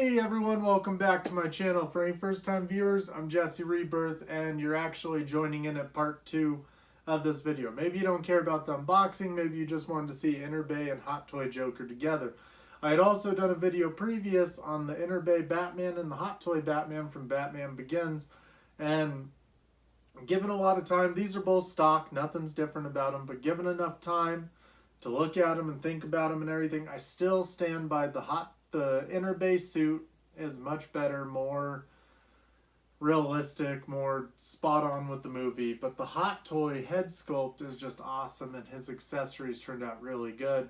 Hey everyone, welcome back to my channel. For any first time viewers, I'm Jesse Rebirth and you're actually joining in at part 2 of this video. Maybe you don't care about the unboxing, maybe you just wanted to see Enterbay and Hot Toy Joker together. I had also done a video previous on the Enterbay Batman and the Hot Toy Batman from Batman Begins, and given a lot of time, these are both stock, nothing's different about them, but given enough time to look at them and think about them and everything, I still stand by the Enterbay suit is much better, more realistic, more spot on with the movie, but the Hot Toy head sculpt is just awesome and his accessories turned out really good,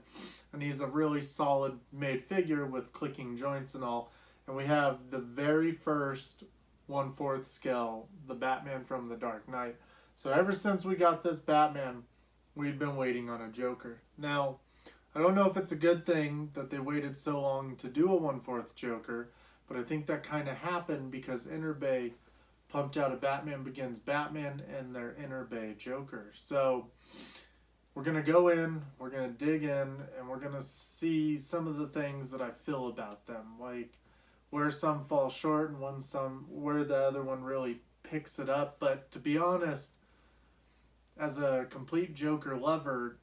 and he's a really solid made figure with clicking joints and all. And we have the very first 1/4 scale, the Batman from the Dark Knight. So ever since we got this Batman, we've been waiting on a Joker. Now, I don't know if it's a good thing that they waited so long to do a 1/4 Joker, but I think that kind of happened because Enterbay pumped out a Batman Begins Batman and their Enterbay Joker. So we're going to go in, we're going to dig in, and we're going to see some of the things that I feel about them, like where some fall short and where the other one really picks it up. But to be honest, as a complete Joker lover,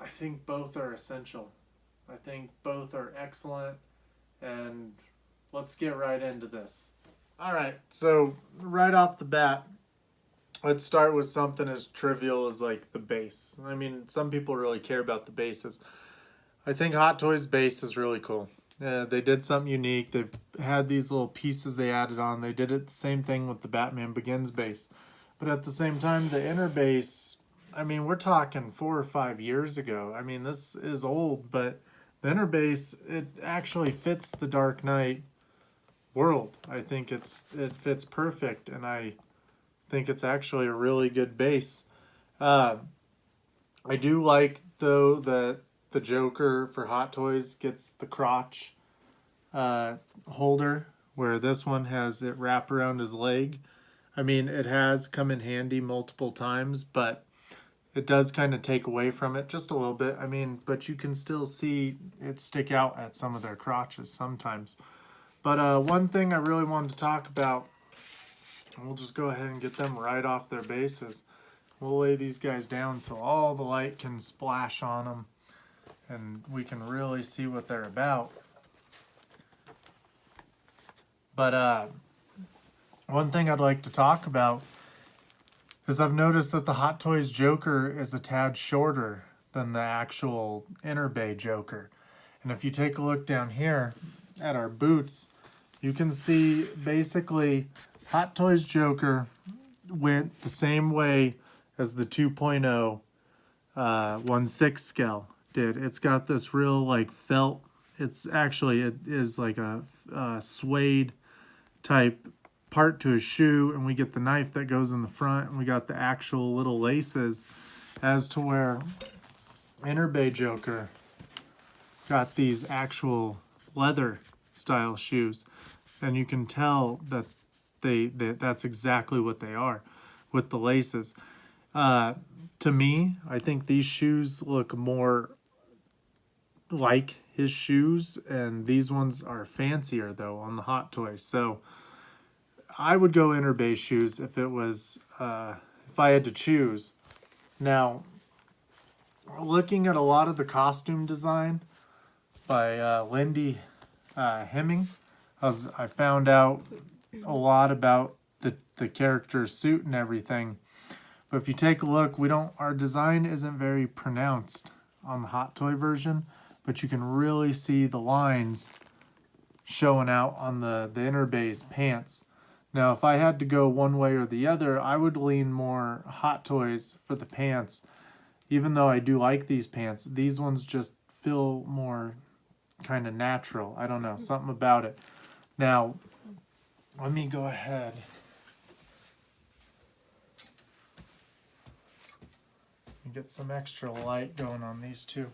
I think both are essential. I think both are excellent, and let's get right into this. Alright, so right off the bat, let's start with something as trivial as like the base. I mean, some people really care about the bases. I think Hot Toys base is really cool. They did something unique. They've had these little pieces they added on. They did it the same thing with the Batman Begins base. But at the same time, the inner base, I mean, we're talking 4 or 5 years ago. I mean, this is old, but the inner base, it actually fits the Dark Knight world. I think it fits perfect, and I think it's actually a really good base. I do like, though, that the Joker for Hot Toys gets the crotch holder, where this one has it wrap around his leg. I mean, it has come in handy multiple times, but it does kind of take away from it just a little bit. I mean, but you can still see it stick out at some of their crotches sometimes. But one thing I really wanted to talk about, and we'll just go ahead and get them right off their bases. We'll lay these guys down so all the light can splash on them, and we can really see what they're about. But one thing I'd like to talk about is I've noticed that the Hot Toys Joker is a tad shorter than the actual Enterbay Joker. And if you take a look down here at our boots, you can see basically Hot Toys Joker went the same way as the 2.0 1/6 scale did. It's got this real like felt, it is like a suede type part to his shoe, and we get the knife that goes in the front, and we got the actual little laces, as to where Enterbay Joker got these actual leather style shoes, and you can tell that that's exactly what they are with the laces. To me, I think these shoes look more like his shoes, and these ones are fancier though on the Hot Toys. So I would go Enterbay shoes if if I had to choose. Now, looking at a lot of the costume design by Lindy Hemming, I found out a lot about the character's suit and everything. But if you take a look, our design isn't very pronounced on the Hot Toy version, but you can really see the lines showing out on the Enterbay's pants. Now, if I had to go one way or the other, I would lean more Hot Toys for the pants. Even though I do like these pants, these ones just feel more kind of natural. I don't know, something about it. Now, let me go ahead. Get some extra light going on these two.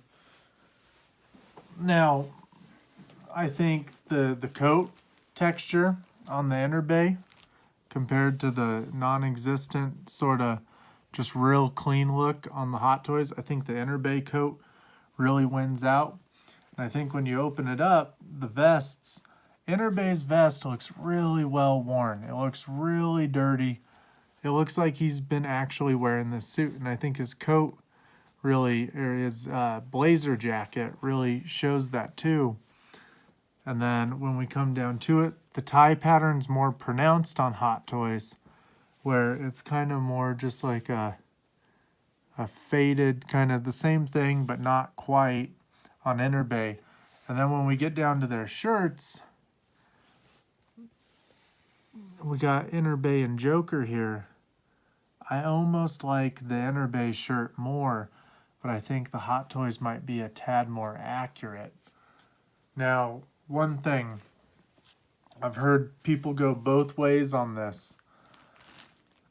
Now, I think the coat texture on the Enterbay compared to the non-existent sort of just real clean look on the Hot Toys, I think the Enterbay coat really wins out. And I think when you open it up, the vests Enterbay's vest looks really well worn. It looks really dirty. It looks like he's been actually wearing this suit, and I think his coat really, or his blazer jacket really shows that too. And then when we come down to it, the tie pattern's more pronounced on Hot Toys, where it's kind of more just like a faded, kind of the same thing, but not quite on Enterbay. And then when we get down to their shirts, we got Enterbay and Joker here. I almost like the Enterbay shirt more, but I think the Hot Toys might be a tad more accurate. Now, one thing, I've heard people go both ways on this,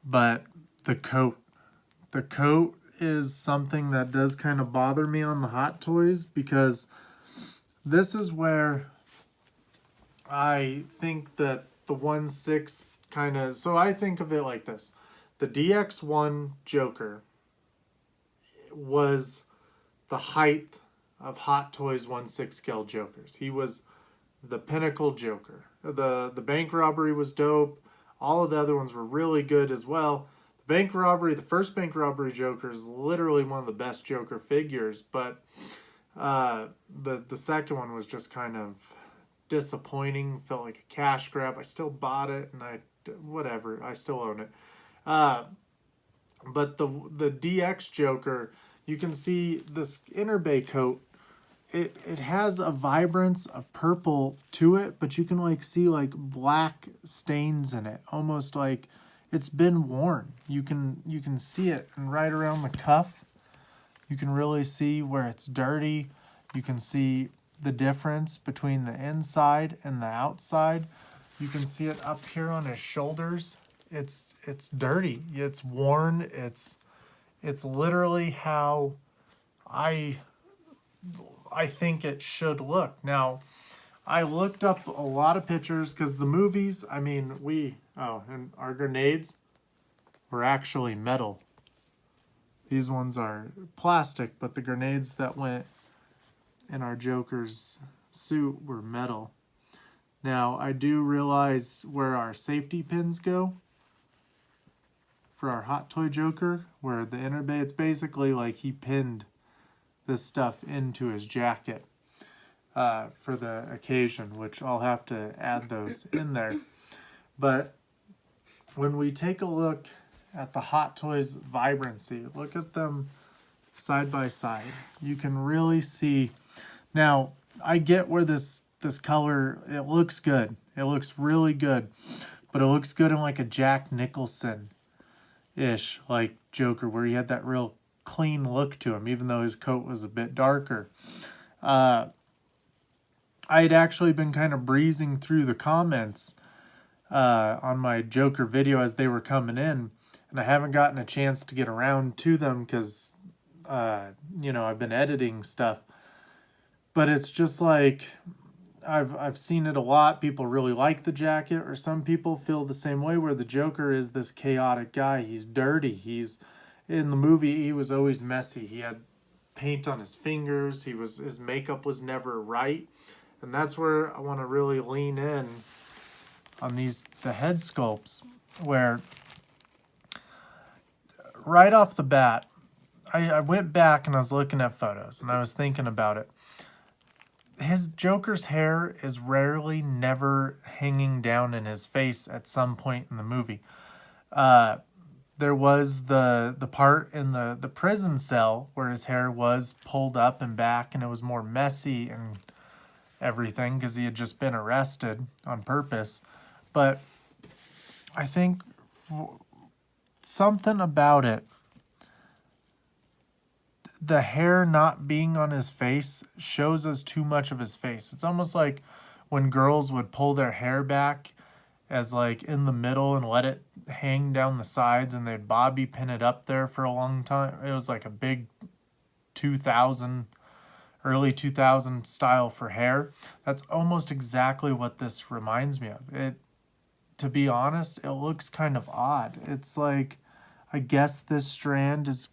but the coat. The coat is something that does kind of bother me on the Hot Toys, because this is where I think that the 1/6 kind of, so I think of it like this. The DX1 Joker was the height of Hot Toys 1/6 scale Jokers. He was the pinnacle Joker. The bank robbery was dope. All of the other ones were really good as well. The bank robbery, the first bank robbery Joker is literally one of the best Joker figures, but the second one was just kind of disappointing. Felt like a cash grab. I still bought it, and whatever, I still own it. But the DX Joker, you can see this Enterbay coat. It has a vibrance of purple to it, but you can like see like black stains in it, almost like it's been worn. You can see it, and right around the cuff, you can really see where it's dirty. You can see the difference between the inside and the outside. You can see it up here on his shoulders. It's dirty. It's worn. It's literally how I think it should look. Now, I looked up a lot of pictures because the movies, I mean, and our grenades were actually metal. These ones are plastic, but the grenades that went in our Joker's suit were metal. Now, I do realize where our safety pins go for our Hot Toy Joker, where the Enterbay, it's basically like he pinned this stuff into his jacket for the occasion, which I'll have to add those in there. But when we take a look at the Hot Toys vibrancy, look at them side by side. You can really see. Now, I get where this color, it looks good. It looks really good. But it looks good in like a Jack Nicholson-ish, like Joker, where he had that real clean look to him, even though his coat was a bit darker. I had actually been kind of breezing through the comments on my Joker video as they were coming in, and I haven't gotten a chance to get around to them because, I've been editing stuff. But it's just like, I've seen it a lot. People really like the jacket, or some people feel the same way, where the Joker is this chaotic guy. He's dirty. In the movie, he was always messy. He had paint on his fingers. His makeup was never right. And that's where I want to really lean in on the head sculpts, where right off the bat, I went back and I was looking at photos and I was thinking about it. His Joker's hair is rarely never hanging down in his face at some point in the movie. There was the part in the prison cell where his hair was pulled up and back, and it was more messy and everything because he had just been arrested on purpose. But I think something about it, the hair not being on his face shows us too much of his face. It's almost like when girls would pull their hair back as like in the middle and let it hang down the sides, and they'd bobby pin it up there for a long time. It was like a big early 2000 style for hair. That's almost exactly what this reminds me of. To be honest, it looks kind of odd. It's like, I guess this strand is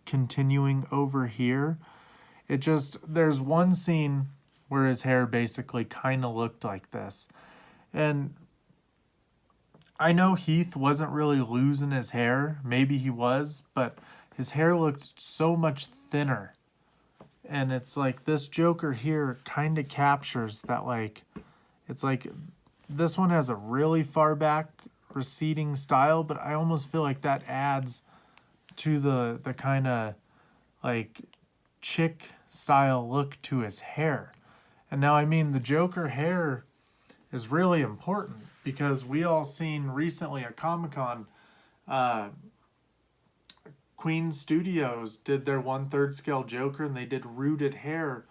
continuing over here. There's one scene where his hair basically kind of looked like this. And I know Heath wasn't really losing his hair. Maybe he was, but his hair looked so much thinner. And it's like this Joker here kind of captures that, like, it's like this one has a really far back receding style, but I almost feel like that adds to the kind of like chick style look to his hair. And now, I mean, the Joker hair is really important because we all seen recently at Comic-Con, Queen Studios did their 1/3 scale Joker, and they did rooted hair,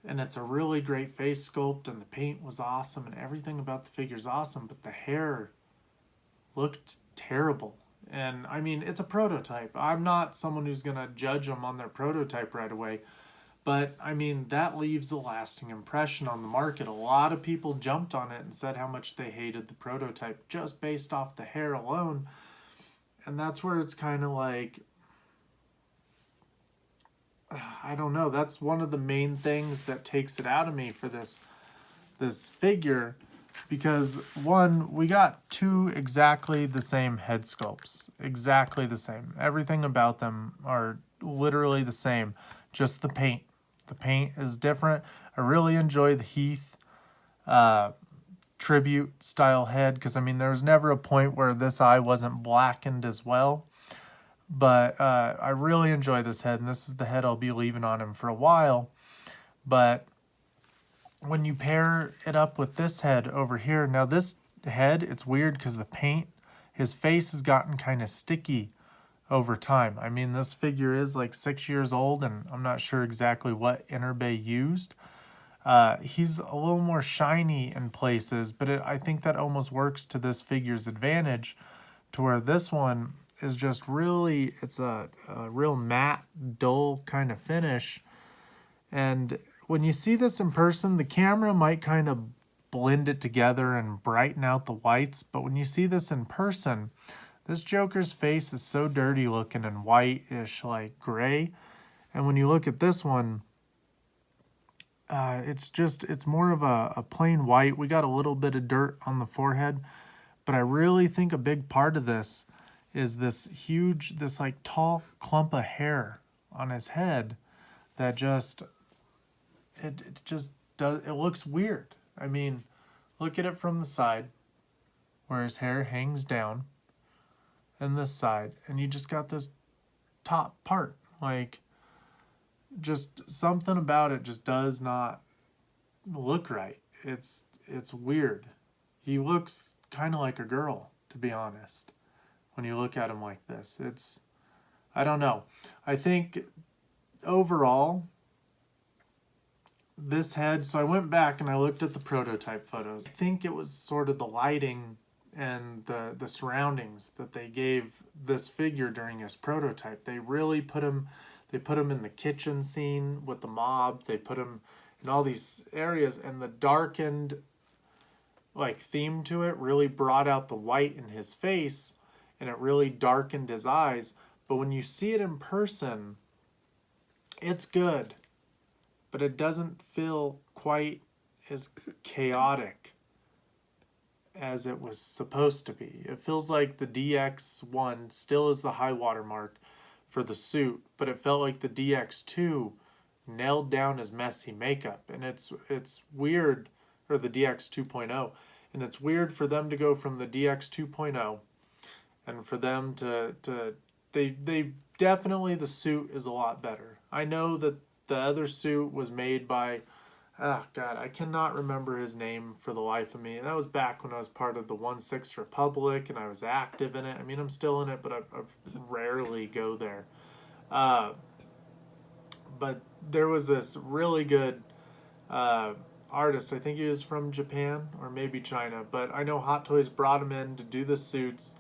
and it's a really great face sculpt, and the paint was awesome, and everything about the figure's awesome, but the hair looked terrible. And I mean, it's a prototype. I'm not someone who's gonna judge them on their prototype right away, but I mean, that leaves a lasting impression on the market. A lot of people jumped on it and said how much they hated the prototype just based off the hair alone. And that's where it's kind of like, I don't know, that's one of the main things that takes it out of me for this figure, because one, we got two exactly the same head sculpts, exactly the same. Everything about them are literally the same, just the paint. The paint is different. I really enjoy the Heath tribute style head, because I mean, there was never a point where this eye wasn't blackened as well. But I really enjoy this head, and this is the head I'll be leaving on him for a while. But when you pair it up with this head over here, now this head, it's weird because the paint, his face has gotten kind of sticky over time. I mean, this figure is like 6 years old, and I'm not sure exactly what Enterbay used. He's a little more shiny in places, but I think that almost works to this figure's advantage, to where this one is just really, it's a real matte, dull kind of finish. And when you see this in person, the camera might kind of blend it together and brighten out the whites, but when you see this in person, this Joker's face is so dirty looking and whitish, like gray. And when you look at this one, it's more of a plain white. We got a little bit of dirt on the forehead, but I really think a big part of this is this huge, this like tall clump of hair on his head that just, it just does, it looks weird. I mean, look at it from the side where his hair hangs down, and this side, and you just got this top part. Like, just something about it just does not look right. It's weird. He looks kind of like a girl, to be honest, when you look at him like this. It's, I don't know. I think overall, this head, so I went back and I looked at the prototype photos. I think it was sort of the lighting and the surroundings that they gave this figure during his prototype. They really put him, they put him in the kitchen scene with the mob. They put him in all these areas, and the darkened like theme to it really brought out the white in his face, and it really darkened his eyes. But when you see it in person, it's good, but it doesn't feel quite as chaotic as it was supposed to be. It feels like the DX1 still is the high water mark for the suit, but it felt like the DX2 nailed down his messy makeup. And it's weird, or the DX 2.0, and it's weird for them to go from the DX 2.0 and for them to they definitely, the suit is a lot better. I know that the other suit was made by, oh God, I cannot remember his name for the life of me. And that was back when I was part of the 1/6 Republic and I was active in it. I mean, I'm still in it, but I rarely go there. But there was this really good artist. I think he was from Japan or maybe China, but I know Hot Toys brought him in to do the suits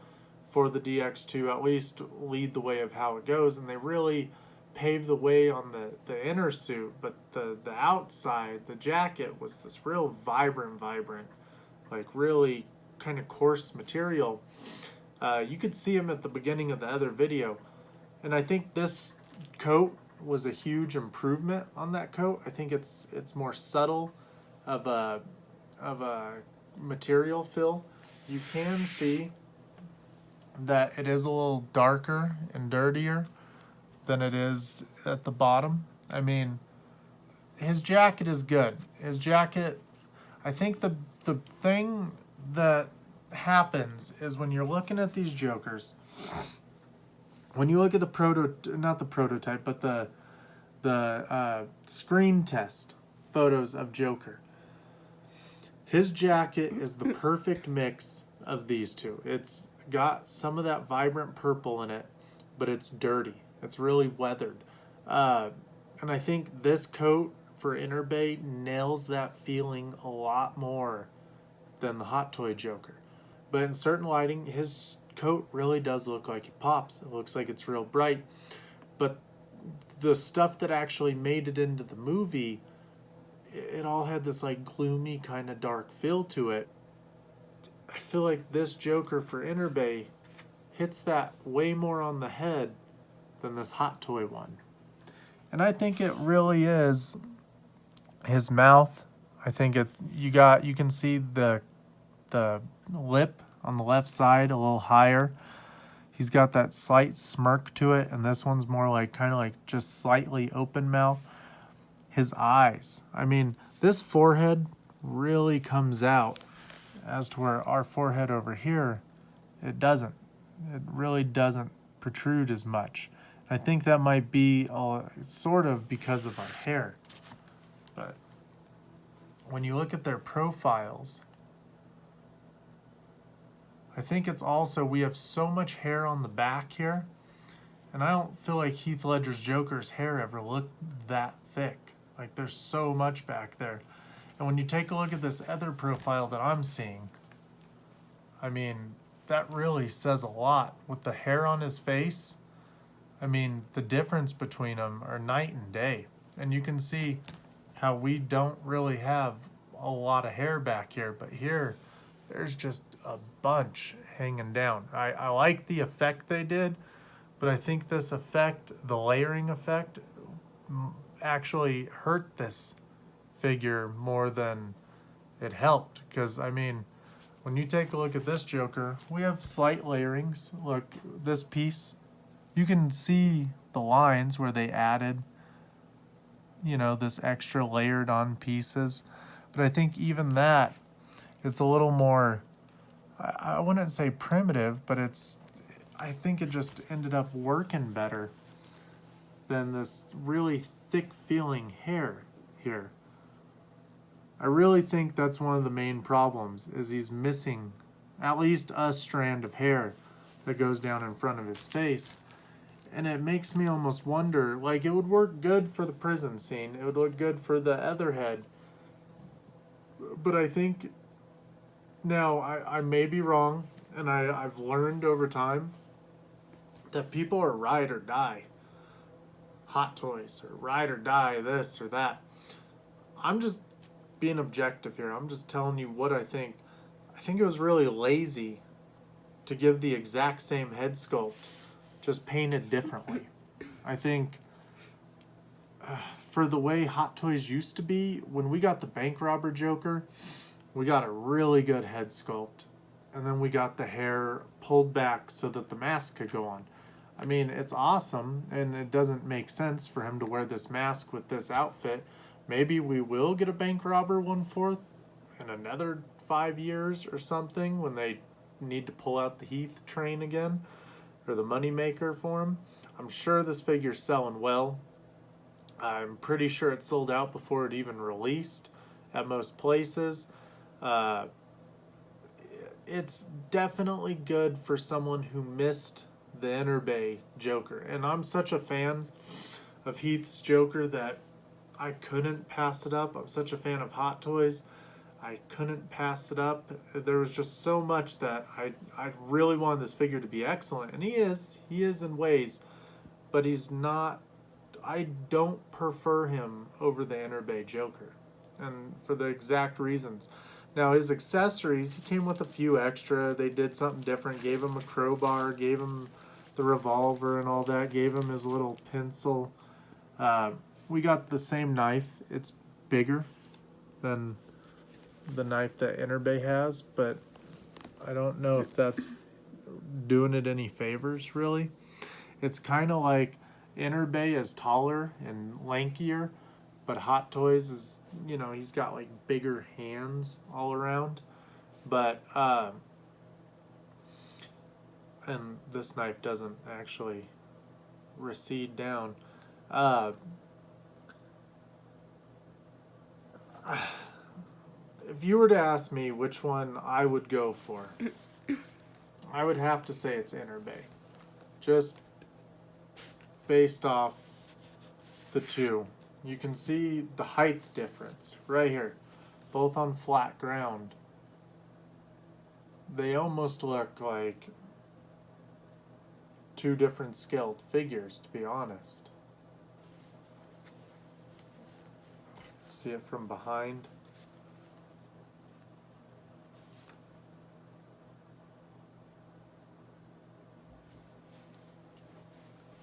for the DX2, at least lead the way of how it goes, and they really paved the way on the inner suit. But the outside, the jacket, was this real vibrant, like really kind of coarse material. You could see him at the beginning of the other video, and I think this coat was a huge improvement on that coat. I think it's more subtle of a material fill. You can see that it is a little darker and dirtier than it is at the bottom. I mean, his jacket is good. His jacket, I think the thing that happens is when you're looking at these Jokers, when you look at not the prototype, but the screen test photos of Joker, his jacket is the perfect mix of these two. It's got some of that vibrant purple in it, but it's dirty. It's really weathered. And I think this coat for Enterbay nails that feeling a lot more than the Hot Toy Joker. But in certain lighting, his coat really does look like it pops. It looks like it's real bright. But the stuff that actually made it into the movie, it all had this like gloomy kind of dark feel to it. I feel like this Joker for Enterbay hits that way more on the head than this Hot Toy one. And I think it really is his mouth. I think you can see the lip on the left side a little higher. He's got that slight smirk to it, and this one's more like kind of like just slightly open mouth. His eyes. I mean, this forehead really comes out as to where our forehead over here, it doesn't. It really doesn't protrude as much. I think that might be sort of because of our hair. But when you look at their profiles, I think it's also, we have so much hair on the back here, and I don't feel like Heath Ledger's Joker's hair ever looked that thick. Like, there's so much back there. And when you take a look at this other profile that I'm seeing, I mean, that really says a lot. With the hair on his face, I mean, the difference between them are night and day. And you can see how we don't really have a lot of hair back here, but here, there's just a bunch hanging down. I like the effect they did, but I think this effect, the layering effect, actually hurt this figure more than it helped. Because, I mean, when you take a look at this Joker, we have slight layerings. Look, this piece, you can see the lines where they added, you know, this extra layered on pieces. But I think even that, it's a little more, I wouldn't say primitive, but I think it just ended up working better than this really thick feeling hair here. I really think that's one of the main problems, is he's missing at least a strand of hair that goes down in front of his face. And it makes me almost wonder, like, it would work good for the prison scene. It would look good for the other head. But I think, now, I may be wrong, and I've learned over time that people are ride or die. Hot Toys, or ride or die this or that. I'm just being objective here. I'm just telling you what I think. I think it was really lazy to give the exact same head sculpt, just painted differently. I think for the way Hot Toys used to be, when we got the bank robber Joker, we got a really good head sculpt. And then we got the hair pulled back so that the mask could go on. I mean, it's awesome, and it doesn't make sense for him to wear this mask with this outfit. Maybe we will get a bank robber 1/4 in another 5 years or something, when they need to pull out the Heath train again, or the moneymaker for him. I'm sure this figure's selling well. I'm pretty sure it sold out before it even released at most places. It's definitely good for someone who missed the Enterbay Joker. And I'm such a fan of Heath's Joker that I couldn't pass it up. I'm such a fan of Hot Toys. I couldn't pass it up. There was just so much that I really wanted this figure to be excellent. And he is in ways, but he's not, I don't prefer him over the Enterbay Joker. And for the exact reasons. Now, his accessories, he came with a few extra. They did something different, gave him a crowbar, gave him the revolver and all that, gave him his little pencil We got the same knife. It's bigger than the knife that Enterbay has, but I don't know if that's doing it any favors, really. It's kind of like Enterbay is taller and lankier, but Hot Toys is, you know, he's got like bigger hands all around. But, and this knife doesn't actually recede down. If you were to ask me which one I would go for, I would have to say it's Enterbay. Just based off the two. You can see the height difference right here. Both on flat ground. They almost look like two different scaled figures, to be honest. See it from behind.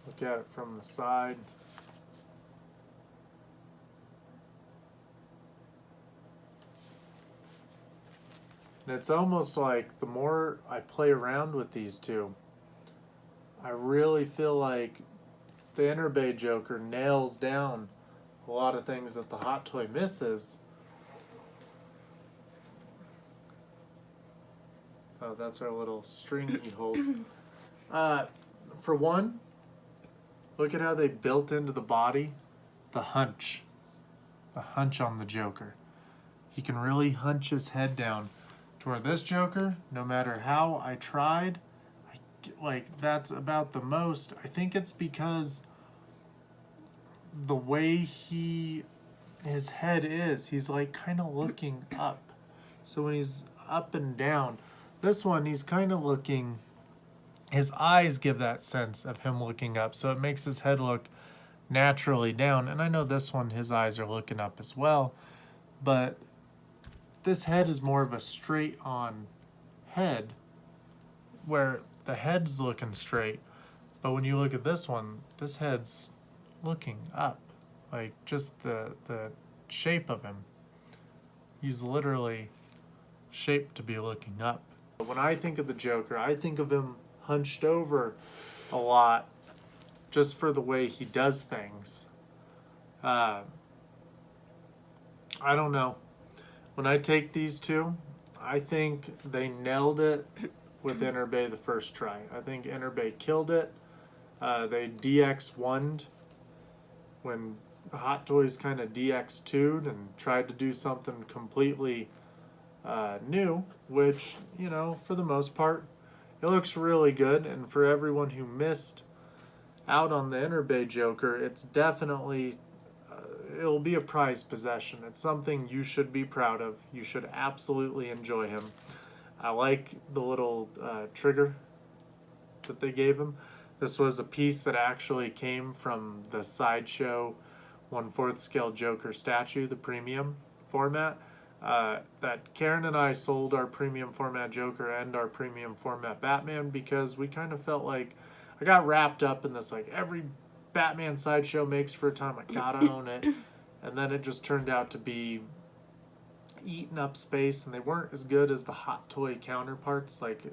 Look at it from the side. And it's almost like the more I play around with these two, I really feel like the Enterbay Joker nails down a lot of things that the Hot Toy misses. Oh, that's our little string he holds. For one, look at how they built into the body the hunch. The hunch on the Joker. He can really hunch his head down. To where this Joker, no matter how I tried, that's about the most. I think it's because the way his head is, he's like kind of looking up. So when he's up and down, this one he's kind of looking, his eyes give that sense of him looking up, so it makes his head look naturally down. And I know this one, his eyes are looking up as well, but this head is more of a straight on head, where the head's looking straight, but when you look at this one, this head's looking up. Like, just the shape of him, he's literally shaped to be looking up. When I think of the Joker, I think of him hunched over a lot, just for the way he does things. I don't know. When I take these two, I think they nailed it with Enterbay the first try. I think Enterbay killed it. They DX1'd when Hot Toys kind of DX2'd and tried to do something completely new, which, you know, for the most part, it looks really good. And for everyone who missed out on the Enterbay Joker, it's definitely, it'll be a prized possession. It's something you should be proud of. You should absolutely enjoy him. I like the little trigger that they gave him. This was a piece that actually came from the Sideshow 1/4 scale Joker statue, the premium format. That Karen and I sold our premium format Joker and our premium format Batman because we kind of felt like, I got wrapped up in this, like, every Batman Sideshow makes for a time, I gotta own it. And then it just turned out to be eating up space, and they weren't as good as the Hot Toy counterparts. Like,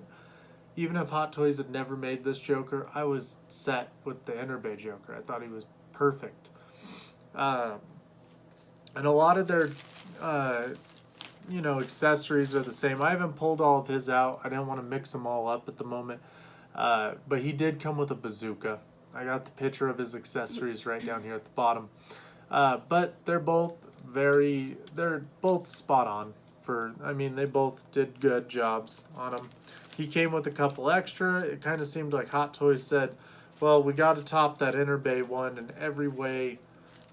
even if Hot Toys had never made this Joker, I was set with the Enterbay Joker. I thought he was perfect. And a lot of their, you know, accessories are the same. I haven't pulled all of his out. I didn't want to mix them all up at the moment. But he did come with a bazooka. I got the picture of his accessories right down here at the bottom. But they're both spot on for, I mean, they both did good jobs on them. He came with a couple extra. It kind of seemed like Hot Toys said, well, we got to top that Enterbay one in every way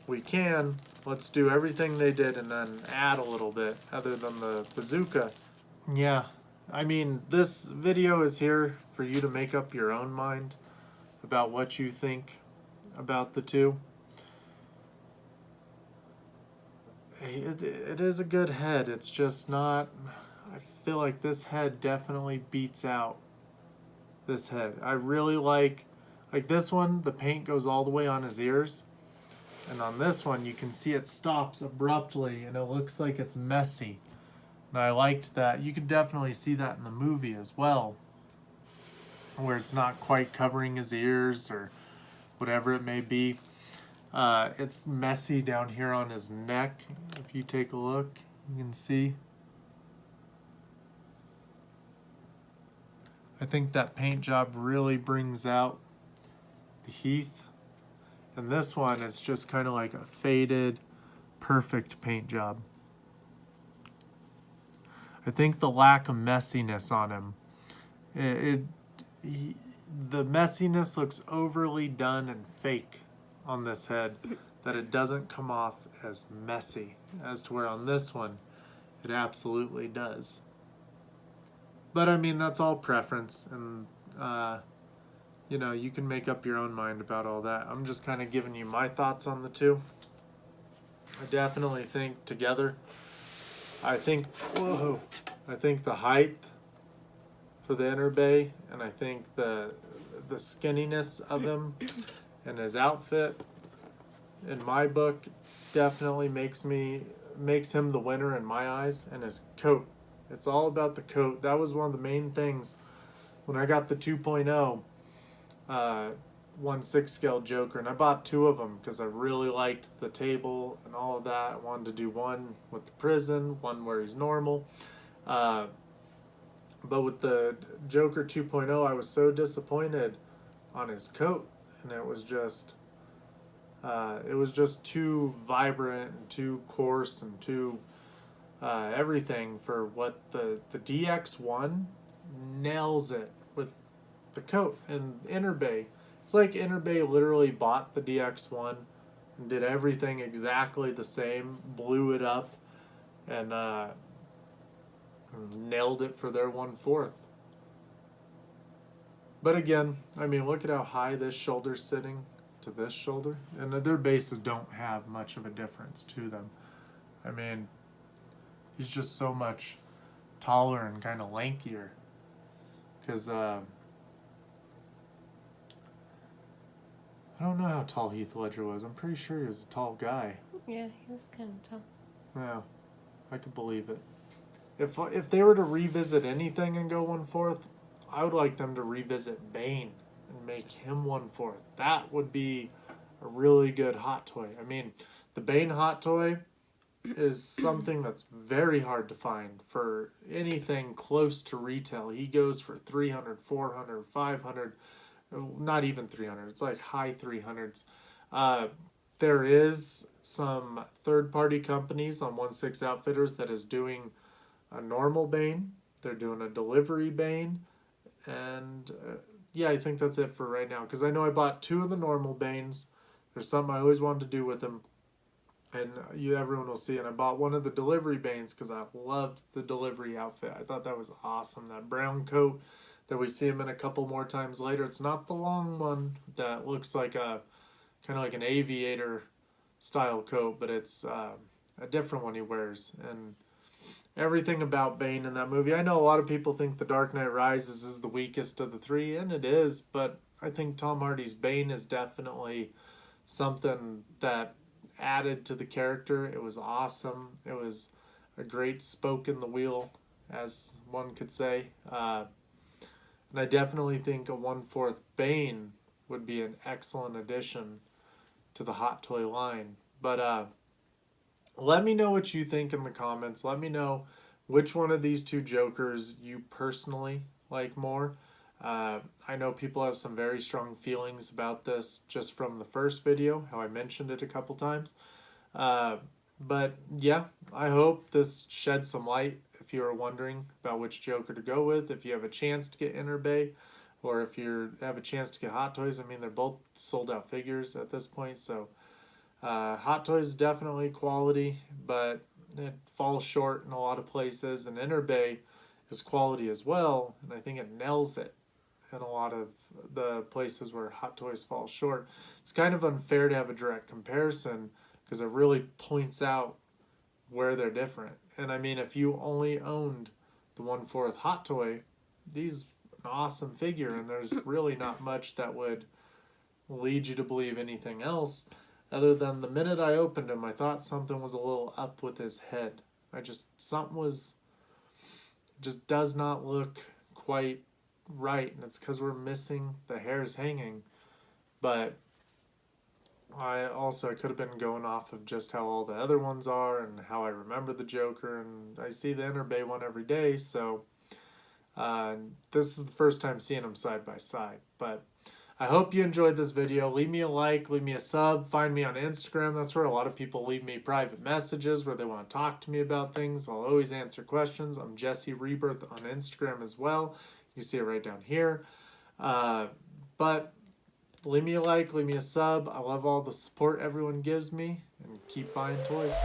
we can. Let's do everything they did and then add a little bit other than the bazooka. Yeah, I mean, this video is here for you to make up your own mind about what you think about the two. It is a good head. It's just not, I feel like this head definitely beats out this head. I really like this one, the paint goes all the way on his ears. And on this one, you can see it stops abruptly and it looks like it's messy. And I liked that. You could definitely see that in the movie as well, where it's not quite covering his ears or whatever it may be. It's messy down here on his neck. If you take a look, you can see. I think that paint job really brings out the Heath. And this one is just kind of like a faded, perfect paint job. I think the lack of messiness on him, the messiness looks overly done and fake on this head, that it doesn't come off as messy, as to where on this one, it absolutely does. But I mean, that's all preference, and you know, you can make up your own mind about all that. I'm just kind of giving you my thoughts on the two. I definitely think together, I think the height for the Enterbay, and I think the skinniness of him and his outfit, in my book, definitely makes him the winner in my eyes. And his coat, it's all about the coat. That was one of the main things when I got the 2.0 1/6 scale Joker, and I bought two of them because I really liked the table and all of that. I wanted to do one with the prison, one where he's normal. But with the Joker 2.0, I was so disappointed on his coat, and it was just too vibrant and too coarse and too everything for what the DX1 nails it with the coat. And Enterbay, it's like Enterbay literally bought the DX1 and did everything exactly the same, blew it up, and nailed it for their 1/4. But again, I mean, look at how high this shoulder's sitting to this shoulder, and their bases don't have much of a difference to them. I mean, he's just so much taller and kind of lankier, because I don't know how tall Heath Ledger was. I'm pretty sure he was a tall guy. Yeah, he was kind of tall. Yeah, I could believe it. If they were to revisit anything and go 1/4, I would like them to revisit Bane and make him 1/4. That would be a really good hot toy. I mean, the Bane hot toy is something that's very hard to find for anything close to retail. He goes for 300, 400, 500, not even 300. It's like high 300s. There is some third-party companies on 1/6 Outfitters that is doing a normal Bane. They're doing a delivery Bane. And yeah, I think that's it for right now. Because I know I bought two of the normal Banes. There's something I always wanted to do with them. And everyone will see it. I bought one of the delivery Banes because I loved the delivery outfit. I thought that was awesome. That brown coat that we see him in a couple more times later. It's not the long one that looks like kind of like an aviator style coat, but it's a different one he wears. And everything about Bane in that movie. I know a lot of people think The Dark Knight Rises is the weakest of the three, and it is, but I think Tom Hardy's Bane is definitely something that added to the character. It was awesome. It was a great spoke in the wheel, as one could say. And I definitely think a 1/4 Bane would be an excellent addition to the Hot Toy line. But let me know what you think in the comments. Let me know which one of these two Jokers you personally like more. I know people have some very strong feelings about this just from the first video, how I mentioned it a couple times. But yeah, I hope this sheds some light if you are wondering about which Joker to go with. If you have a chance to get Enterbay, or if you have a chance to get Hot Toys. I mean, they're both sold out figures at this point, so Hot Toys is definitely quality, but it falls short in a lot of places. And Enterbay is quality as well, and I think it nails it in a lot of the places where Hot Toys falls short. It's kind of unfair to have a direct comparison because it really points out where they're different. And I mean, if you only owned the 1/4 Hot Toy, these an awesome figure, and there's really not much that would lead you to believe anything else. Other than the minute I opened him, I thought something was a little up with his head. Just does not look quite right, and it's because we're missing the hairs hanging. But I could have been going off of just how all the other ones are and how I remember the Joker, and I see the Enterbay one every day, so this is the first time seeing them side by side. But I hope you enjoyed this video. Leave me a like, leave me a sub, find me on Instagram. That's where a lot of people leave me private messages where they want to talk to me about things. I'll always answer questions. I'm Jesse Rebirth on Instagram as well. You can see it right down here. But leave me a like, leave me a sub. I love all the support everyone gives me, and keep buying toys.